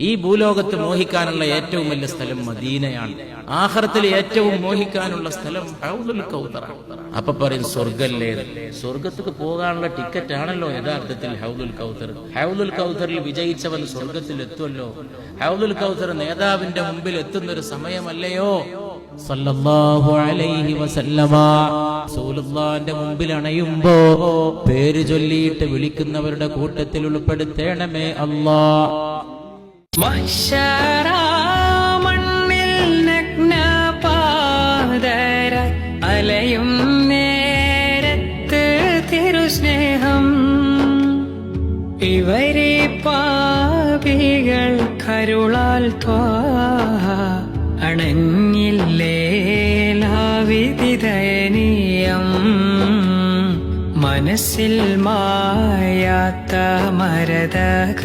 ഈ ഭൂലോകത്ത് മോഹിക്കാനുള്ള ഏറ്റവും വലിയ സ്ഥലം മദീനയാണ്. ആഖിറത്തിൽ ഏറ്റവും മോഹിക്കാനുള്ള സ്ഥലം ഹൗദുൽ കൗസർ. അപ്പൊ പറയും സ്വർഗല്ലേ, സ്വർഗത്തേക്ക് പോകാനുള്ള ടിക്കറ്റ് ആണല്ലോ യഥാർത്ഥത്തിൽ ഹൗദുൽ കൗസർ. ഹൗദുൽ കൗസറിൽ വിജയിച്ചവൻ സ്വർഗത്തിൽ എത്തുമല്ലോ. ഹൗദുൽ കൗസർ നേതാവിന്റെ മുമ്പിൽ എത്തുന്നൊരു സമയമല്ലയോ? സല്ലല്ലാഹു അലൈഹി വസല്ലമ റസൂലുള്ളാഹിന്റെ മുമ്പിൽ അണയുമ്പോ പേര് ചൊല്ലിയിട്ട് വിളിക്കുന്നവരുടെ കൂട്ടത്തിൽ ഉൾപ്പെടുത്തേണമേ അല്ലാഹ്. മണ്ണിൽ നഗ്നപാദര അലയും നേരത്ത് തിരുസ്നേഹം ഇവരെ പാപികൾ കരുളാൽ ത്വാഹ അണഞ്ഞില്ലേ ലാവിദയനീയം മനസ്സിൽ മായാത്ത മരതക